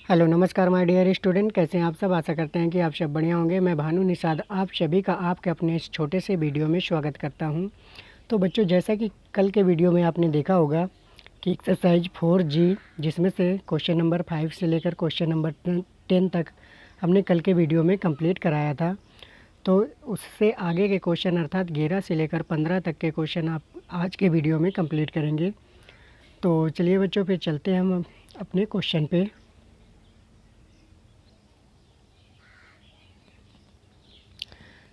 Hello नमस्कार my dear student, कैसे हैं आप सब। आशा करते हैं कि आप सब बढ़िया होंगे। मैं भानु निषाद आप सभी का आपके अपने इस छोटे से वीडियो में स्वागत करता हूं। तो बच्चों, जैसा कि कल के वीडियो में आपने देखा होगा कि एक्सरसाइज 4G, जिसमें से क्वेश्चन नंबर 5 से लेकर क्वेश्चन नंबर 10 तक हमने कल के वीडियो में कंप्लीट कराया था। तो उससे आगे के क्वेश्चन अर्थात 11 से लेकर 15 तक के क्वेश्चन आप आज के वीडियो में कंप्लीट करेंगे। तो चलिए बच्चों, फिर चलते हैं हम अपने क्वेश्चन पे।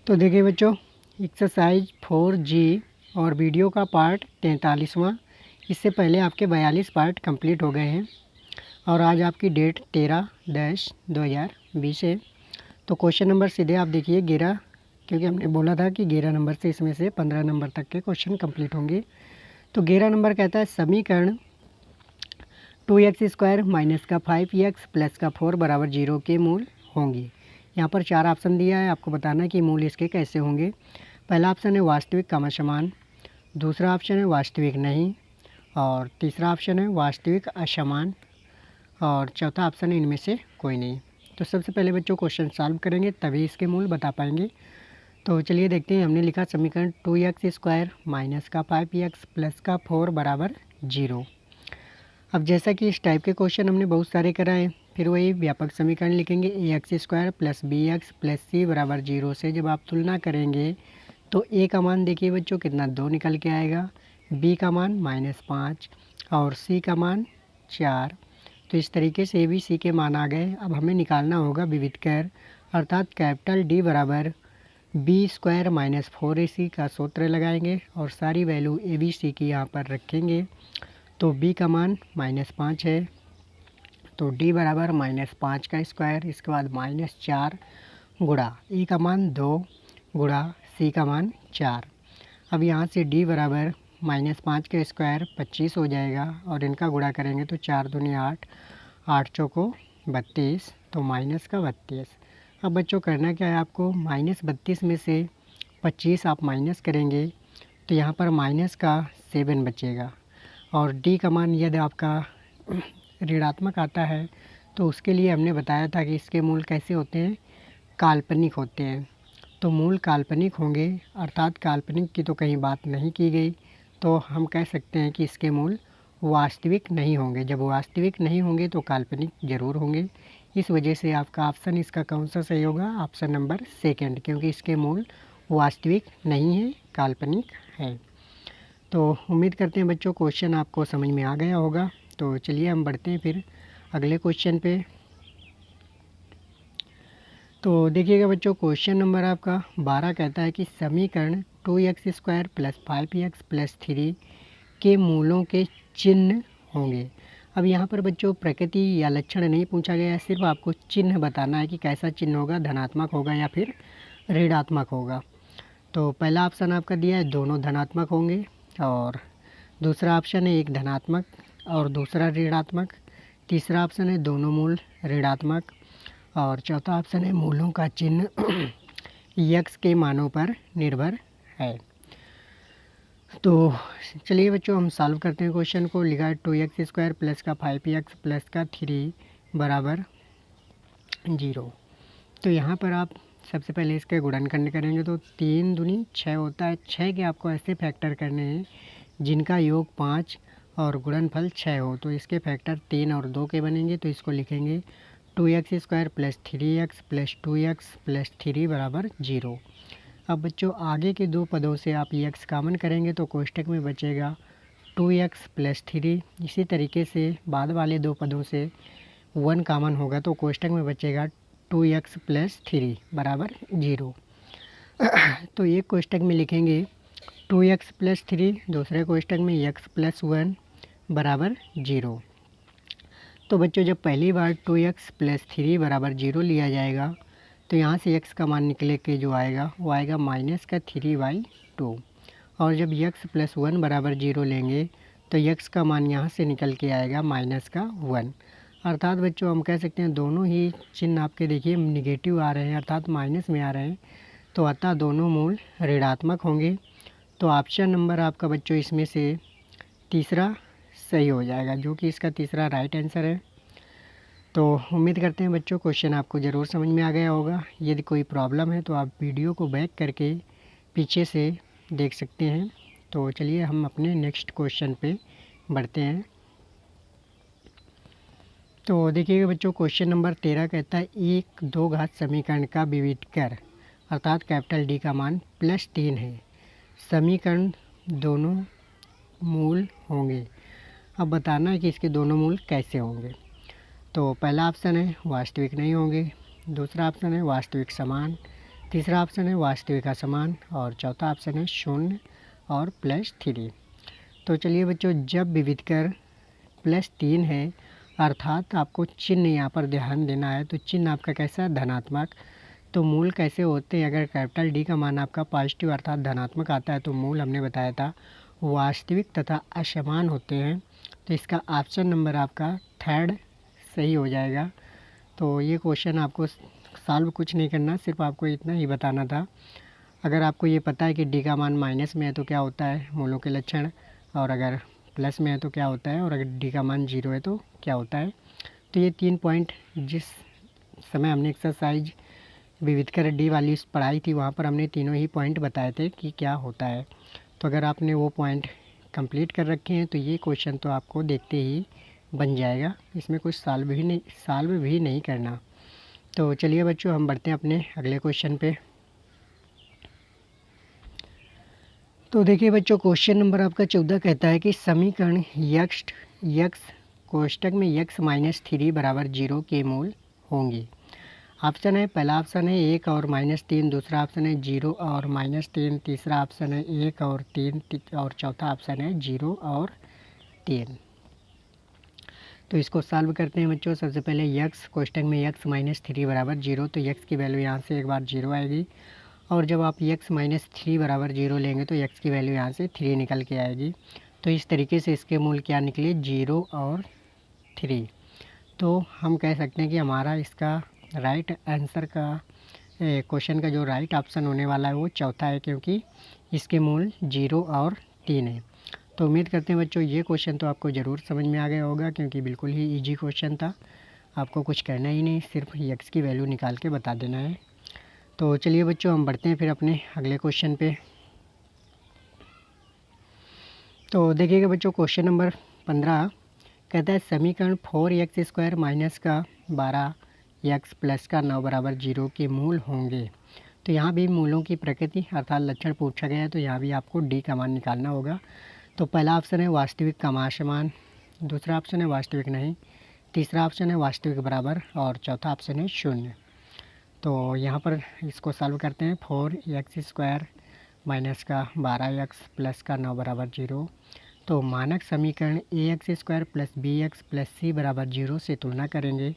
तो देखिए बच्चों, एक्सरसाइज 4G और वीडियो का पार्ट 43वां। इससे पहले आपके 42 पार्ट कंप्लीट हो गए हैं और आज आपकी डेट 13/10/2020 है। तो क्वेश्चन नंबर सीधे आप देखिए 11, क्योंकि हमने बोला था कि 11 नंबर से इसमें से 15 नंबर तक के क्वेश्चन कंप्लीट होंगे। तो 11 नंबर कहता है समीकरण 2x² माइनस का 5x प्लस का 4 बराबर 0 के मूल होंगे। यहाँ पर 4 ऑप्शन दिया है, आपको बताना है कि मूल इसके कैसे होंगे। पहला ऑप्शन है वास्तविक कमा समान, दूसरा ऑप्शन है वास्तविक नहीं, और तीसरा ऑप्शन है वास्तविक असमान, और चौथा ऑप्शन है इनमें से कोई नहीं। तो सबसे पहले बच्चों क्वेश्चन सॉल्व करेंगे, तभी इसके मूल बता पाएंगे। तो चलिए देखते हैं। हमने लिखा समीकरण 2x² माइनस का 5x प्लस का 4 बराबर 0। अब जैसा कि इस टाइप के क्वेश्चन हमने बहुत सारे कराए, फिर वही व्यापक समीकरण लिखेंगे ax² plus bx plus c बराबर 0 से जब आप तुलना करेंगे तो a का मान देखिए बच्चों कितना 2 निकल के आएगा, b का मान -5 और c का मान 4। तो इस तरीके से b c के मान आ गए। अब हमें निकालना होगा विविधकर, अर्थात कैपिटल D बराबर b² माइनस 4ac का सूत्र लगाएंगे और सारी वैल्यू a b c की यहाँ पर रखेंगे। तो b का मान -5 है, तो d बराबर -5 का स्क्वायर, इसके बाद -4 गुणा a का मान 2 गुणा c का मान 4। अब यहाँ से d बराबर -5 का स्क्वायर 25 हो जाएगा और इनका गुणा करेंगे तो 4 दूनी 8, 8 चौको 32, तो माइनस का 32। अब बच्चों करना क्या है आपको, -32 में से 25 आप माइनस करेंगे तो यहाँ पर माइनस का 7 बचेगा। और d का मान यदि आपका ऋणात्मक आता है तो उसके लिए हमने बताया था कि इसके मूल कैसे होते हैं, काल्पनिक होते हैं। तो मूल काल्पनिक होंगे, अर्थात काल्पनिक की तो कहीं बात नहीं की गई, तो हम कह सकते हैं कि इसके मूल वास्तविक नहीं होंगे। जब वास्तविक नहीं होंगे तो काल्पनिक ज़रूर होंगे। इस वजह से आपका ऑप्शन इसका कौन सा सही होगा, ऑप्शन नंबर सेकंड, क्योंकि इसके मूल वास्तविक नहीं है, काल्पनिक है। तो उम्मीद करते हैं बच्चों क्वेश्चन आपको समझ में आ गया होगा। तो चलिए हम बढ़ते हैं फिर अगले क्वेश्चन पे। तो देखिएगा बच्चों, क्वेश्चन नंबर आपका 12 कहता है कि समीकरण 2x² प्लस 5x प्लस 3 के मूलों के चिन्ह होंगे। अब यहाँ पर बच्चों प्रकृति या लक्षण नहीं पूछा गया है, सिर्फ आपको चिन्ह बताना है कि कैसा चिन्ह होगा, धनात्मक होगा या फिर ऋणात्मक होगा। तो पहला ऑप्शन आपका दिया है दोनों धनात्मक होंगे, और दूसरा ऑप्शन है एक धनात्मक और दूसरा ऋणात्मक, तीसरा ऑप्शन है दोनों मूल ऋणात्मक, और चौथा ऑप्शन है मूलों का चिन्ह यक्स के मानों पर निर्भर है। तो चलिए बच्चों हम सॉल्व करते हैं क्वेश्चन को। लिखा है 2x² प्लस का 5x प्लस का 3 बराबर 0। तो यहाँ पर आप सबसे पहले इसके गुणनखंड करेंगे तो 3 दूनी 6 होता है। 6 के आपको ऐसे फैक्टर करने हैं जिनका योग 5 और गुणनफल 6 हो, तो इसके फैक्टर 3 और 2 के बनेंगे। तो इसको लिखेंगे 2x² plus 3x plus 2x plus 3 बराबर 0। अब बच्चों आगे के दो पदों से आप x कॉमन करेंगे तो कोष्टक में बचेगा 2x प्लस 3। इसी तरीके से बाद वाले दो पदों से 1 कॉमन होगा तो कोष्टक में बचेगा 2x प्लस 3 बराबर 0। तो एक कोष्टक में लिखेंगे 2x प्लस 3, दूसरे कोष्टक में x प्लस 1 बराबर 0। तो बच्चों जब पहली बार 2x प्लस 3 बराबर 0 लिया जाएगा तो यहाँ से x का मान निकले के जो आएगा वो आएगा -3/2। और जब x प्लस 1 बराबर 0 लेंगे तो x का मान यहाँ से निकल के आएगा -1। अर्थात बच्चों हम कह सकते हैं दोनों ही चिन्ह आपके देखिए निगेटिव आ रहे हैं, अर्थात माइनस में आ रहे हैं, तो अतः दोनों मूल ऋणात्मक होंगे। तो ऑप्शन नंबर आपका बच्चों इसमें से 3 तीसरा सही हो जाएगा, जो कि इसका तीसरा राइट आंसर है। तो उम्मीद करते हैं बच्चों क्वेश्चन आपको ज़रूर समझ में आ गया होगा। यदि कोई प्रॉब्लम है तो आप वीडियो को बैक करके पीछे से देख सकते हैं। तो चलिए हम अपने नेक्स्ट क्वेश्चन पे बढ़ते हैं। तो देखिएगा बच्चों, क्वेश्चन नंबर 13 कहता है एक दो घात समीकरण का विविध कर, अर्थात कैपिटल डी का मान +3 है। समीकरण दोनों मूल होंगे। अब बताना है कि इसके दोनों मूल कैसे होंगे। तो पहला ऑप्शन है वास्तविक नहीं होंगे, दूसरा ऑप्शन है वास्तविक समान, तीसरा ऑप्शन है वास्तविक असमान और चौथा ऑप्शन है शून्य और +3। तो चलिए बच्चों, जब विविध कर +3 है अर्थात आपको चिन्ह यहाँ पर ध्यान देना है। तो चिन्ह आपका कैसा है, धनात्मक। तो मूल कैसे होते हैं, अगर कैपिटल डी का मान आपका पॉजिटिव अर्थात धनात्मक आता है तो मूल हमने बताया था वास्तविक तथा असमान होते हैं। तो इसका ऑप्शन नंबर आपका थर्ड सही हो जाएगा। तो ये क्वेश्चन आपको सॉल्व कुछ नहीं करना, सिर्फ आपको इतना ही बताना था। अगर आपको ये पता है कि डी का मान माइनस में है तो क्या होता है मूलों के लक्षण, और अगर प्लस में है तो क्या होता है, और अगर डी का मान 0 है तो क्या होता है। तो ये 3 पॉइंट जिस समय हमने एक्सरसाइज विविध कर डी वाली पढ़ाई थी वहाँ पर हमने तीनों ही पॉइंट बताए थे कि क्या होता है। तो अगर आपने वो पॉइंट कंप्लीट कर रखे हैं तो ये क्वेश्चन तो आपको देखते ही बन जाएगा, इसमें कुछ सॉल्व भी नहीं करना। तो चलिए बच्चों, हम बढ़ते हैं अपने अगले क्वेश्चन पे। तो देखिए बच्चों, क्वेश्चन नंबर आपका 14 कहता है कि समीकरण यक्स कोष्टक में x-3 बराबर 0 के मूल होंगे। ऑप्शन है, पहला ऑप्शन है 1 और -3, दूसरा ऑप्शन है 0 और -3, तीसरा ऑप्शन है 1 और 3 और चौथा ऑप्शन है 0 और 3। तो इसको सॉल्व करते हैं बच्चों। सबसे पहले यक्स कोष्टक में x-3 बराबर 0, तो x की वैल्यू यहाँ से एक बार 0 आएगी, और जब आप x-3 बराबर 0 लेंगे तो x की वैल्यू यहाँ से 3 निकल के आएगी। तो इस तरीके से इसके मूल क्या निकले, 0 और 3। तो हम कह सकते हैं कि हमारा इसका राइट आंसर का क्वेश्चन का जो राइट ऑप्शन होने वाला है वो चौथा है, क्योंकि इसके मूल 0 और 3 है। तो उम्मीद करते हैं बच्चों ये क्वेश्चन तो आपको ज़रूर समझ में आ गया होगा, क्योंकि बिल्कुल ही इजी क्वेश्चन था। आपको कुछ करना ही नहीं, सिर्फ x की वैल्यू निकाल के बता देना है। तो चलिए बच्चों, हम बढ़ते हैं फिर अपने अगले क्वेश्चन पे। तो देखिएगा बच्चों, क्वेश्चन नंबर 15 कहता है समीकरण 4x² माइनस का 12x प्लस का 9 बराबर 0 के मूल होंगे। तो यहाँ भी मूलों की प्रकृति अर्थात लक्षण पूछा गया है, तो यहाँ भी आपको डी का मान निकालना होगा। तो पहला ऑप्शन है वास्तविक का समान, दूसरा ऑप्शन है वास्तविक नहीं, तीसरा ऑप्शन है वास्तविक बराबर और चौथा ऑप्शन है शून्य। तो यहाँ पर इसको सॉल्व करते हैं। 4x² माइनस का 12x प्लस का 9 बराबर 0। तो मानक समीकरण ax² plus bx plus c बराबर 0 से तुलना करेंगे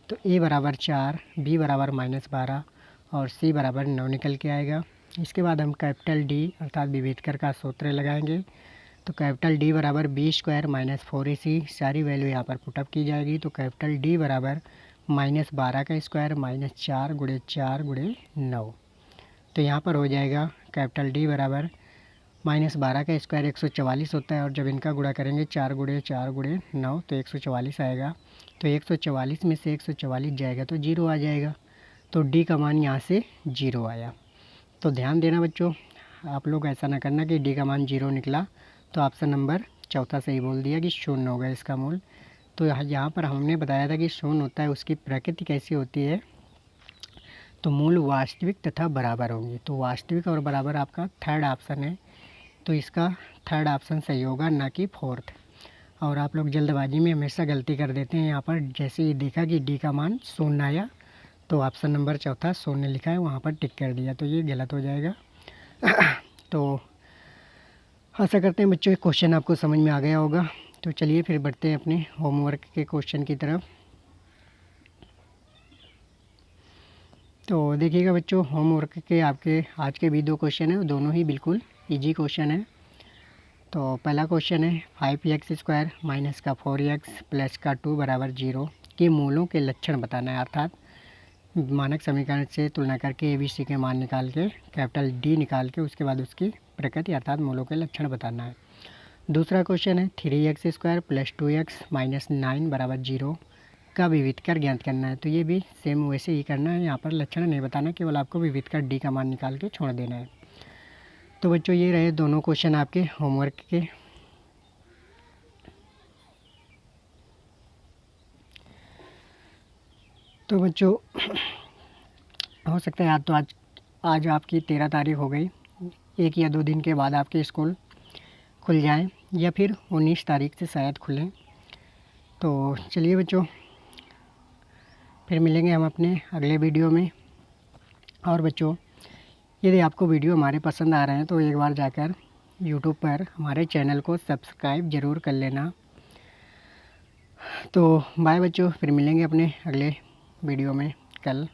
तो a बराबर 4, b बराबर -12 और c बराबर 9 निकल के आएगा। इसके बाद हम कैपिटल डी अर्थात विभेदकर का सूत्र लगाएंगे। तो कैपिटल डी बराबर b² माइनस 4ac, सारी वैल्यू यहाँ पर पुटअप की जाएगी। तो कैपिटल डी बराबर -12 का स्क्वायर माइनस 4 गुणे 4 गुणे 9। तो यहाँ पर हो जाएगा कैपिटल डी बराबर -12 का स्क्वायर 144 होता है, और जब इनका गुणा करेंगे 4 गुणे 4 गुणे 9 तो 144 आएगा। तो 144 में से 144 जाएगा तो 0 आ जाएगा। तो डी का मान यहाँ से 0 आया। तो ध्यान देना बच्चों, आप लोग ऐसा ना करना कि डी का मान 0 निकला तो ऑप्शन नंबर चौथा सही बोल दिया कि शून्य होगा इसका मूल। तो यहाँ पर हमने बताया था कि शून्य होता है, उसकी प्रकृति कैसी होती है, तो मूल वास्तविक तथा बराबर होंगे। तो वास्तविक और बराबर आपका थर्ड ऑप्शन है, तो इसका थर्ड ऑप्शन सही होगा, ना कि फोर्थ। और आप लोग जल्दबाजी में हमेशा गलती कर देते हैं। यहाँ पर जैसे ही देखा कि डी का मान शून्य आया तो ऑप्शन नंबर चौथा शून्य लिखा है वहाँ पर टिक कर दिया, तो ये गलत हो जाएगा। तो आशा करते हैं बच्चों क्वेश्चन आपको समझ में आ गया होगा। तो चलिए फिर बढ़ते हैं अपने होमवर्क के क्वेश्चन की तरफ। तो देखिएगा बच्चों, होमवर्क के आपके आज के भी 2 क्वेश्चन हैं, दोनों ही बिल्कुल इजी क्वेश्चन है। तो पहला क्वेश्चन है 5x² माइनस का 4x प्लस का 2 बराबर 0 के मूलों के लक्षण बताना है, अर्थात मानक समीकरण से तुलना करके ABC के मान निकाल के कैपिटल डी निकाल के उसके बाद उसकी प्रकृति अर्थात मूलों के लक्षण बताना है। दूसरा क्वेश्चन है 3x² प्लस 2x माइनस 9 बराबर 0 का विविधकर ज्ञात करना है। तो ये भी सेम वैसे ही करना है, यहाँ पर लक्षण नहीं बताना, केवल आपको विविधकर डी का मान निकाल के छोड़ देना है। तो बच्चों ये रहे दोनों क्वेश्चन आपके होमवर्क के। तो बच्चों हो सकता है आज आपकी 13 तारीख हो गई, 1 या 2 दिन के बाद आपके स्कूल खुल जाएं या फिर 19 तारीख से शायद खुलें। तो चलिए बच्चों, फिर मिलेंगे हम अपने अगले वीडियो में। और बच्चों यदि आपको वीडियो हमारे पसंद आ रहे हैं तो एक बार जाकर यूट्यूब पर हमारे चैनल को सब्सक्राइब ज़रूर कर लेना। तो बाय बच्चों, फिर मिलेंगे अपने अगले वीडियो में कल।